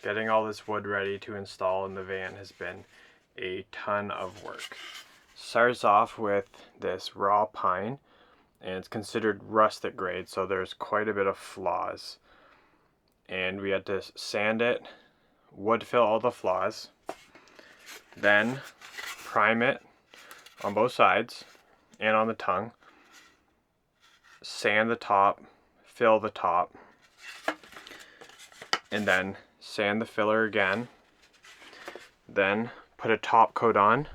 Getting all this wood ready to install in the van has been a ton of work. Starts off with this raw pine, and it's considered rustic grade, so there's quite a bit of flaws. And we had to sand it, wood fill all the flaws, then prime it on both sides and on the tongue, sand the top, fill the top, and then sand the filler again, then put a top coat on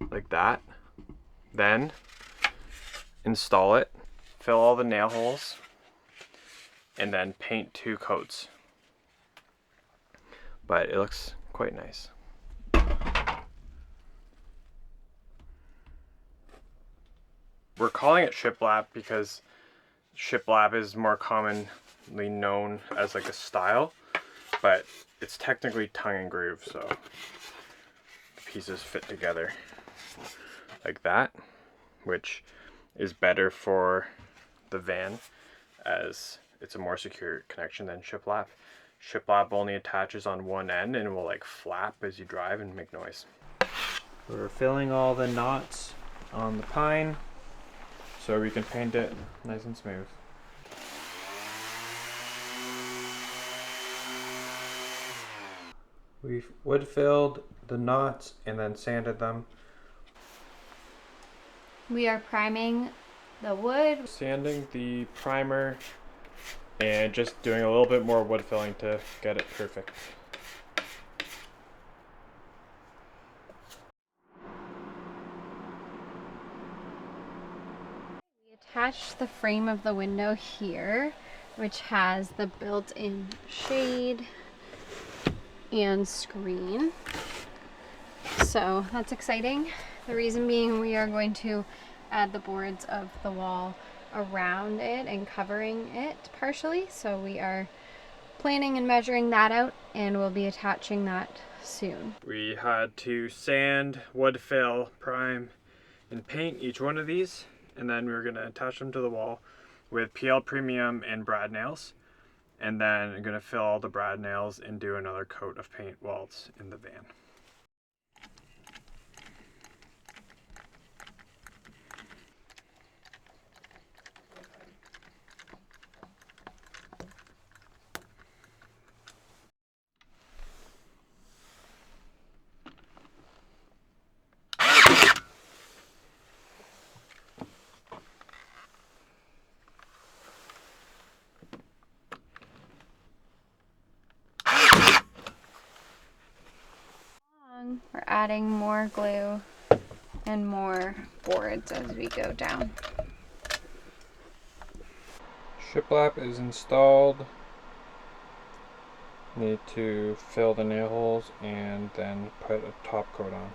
like that, then install it, fill all the nail holes, and then paint 2 coats. But it looks quite nice. We're calling it shiplap because shiplap is more commonly known as like a style, but it's technically tongue and groove, so the pieces fit together like that, which is better for the van as it's a more secure connection than shiplap. Shiplap only attaches on one end and will like flap as you drive and make noise. We're filling all the knots on the pine so we can paint it nice and smooth. We've wood filled the knots and then sanded them. We are priming the wood. Sanding the primer and just doing a little bit more wood filling to get it perfect. We attached the frame of the window here, which has the built-in shade and screen. So that's exciting. The reason being we are going to add the boards of the wall around it and covering it partially. So we are planning and measuring that out, and we'll be attaching that soon. We had to sand, wood fill, prime, and paint each one of these, and then we were going to attach them to the wall with PL Premium and brad nails, and then I'm going to fill all the brad nails and do another coat of paint while it's in the van. We're adding more glue and more boards as we go down. Shiplap is installed. Need to fill the nail holes and then put a top coat on.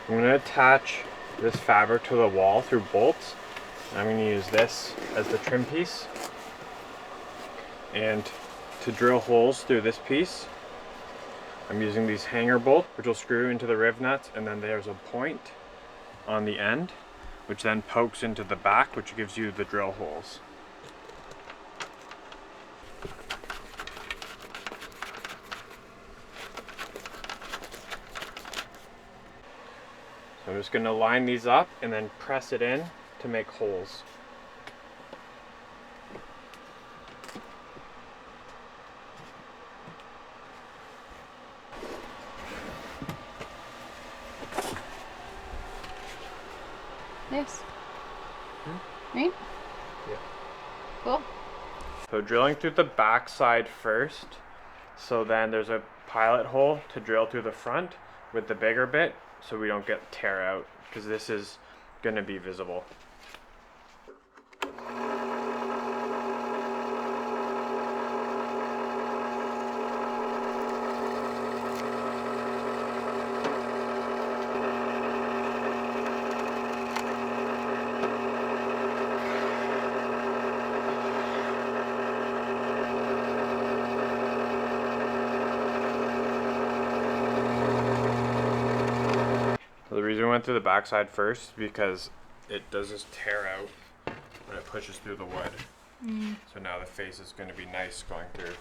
I'm going to attach this fabric to the wall through bolts. I'm going to use this as the trim piece. And to drill holes through this piece, I'm using these hanger bolts, which will screw into the riv nuts, and then there's a point on the end, which then pokes into the back, which gives you the drill holes. So I'm just going to line these up and then press it in to make holes. Yes. Right? Yeah. Cool. So drilling through the back side first, so then there's a pilot hole to drill through the front with the bigger bit, so we don't get tear out, because this is going to be visible. The reason we went through the backside first because it does this tear out when it pushes through the wood. So now the face is going to be nice going through.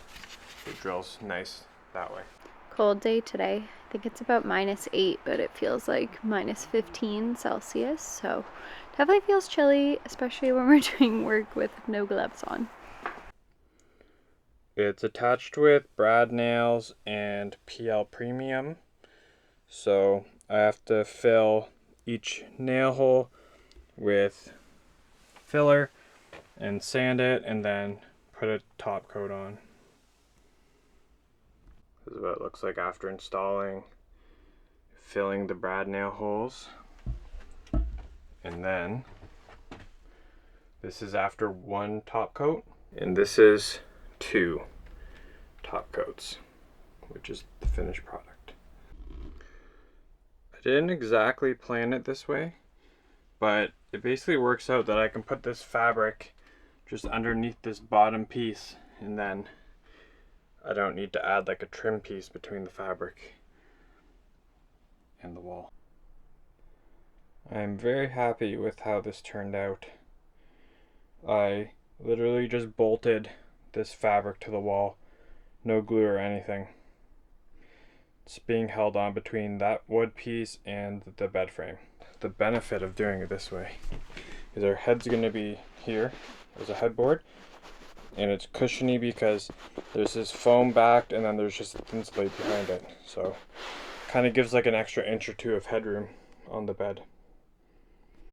It drills nice that way. Cold day today. I think it's about -8, but it feels like -15 Celsius. So definitely feels chilly, especially when we're doing work with no gloves on. It's attached with brad nails and PL Premium. So I have to fill each nail hole with filler and sand it and then put a top coat on. This is what it looks like after installing, filling the brad nail holes. And then this is after 1 top coat, and this is 2 top coats, which is the finished product. I didn't exactly plan it this way, but it basically works out that I can put this fabric just underneath this bottom piece, and then I don't need to add like a trim piece between the fabric and the wall. I'm very happy with how this turned out. I literally just bolted this fabric to the wall, no glue or anything. It's being held on between that wood piece and the bed frame. The benefit of doing it this way is our head's going to be here as a headboard, and it's cushiony because there's this foam backed and then there's just a thin slate behind it, so kind of gives like an extra inch or 2 of headroom on the bed.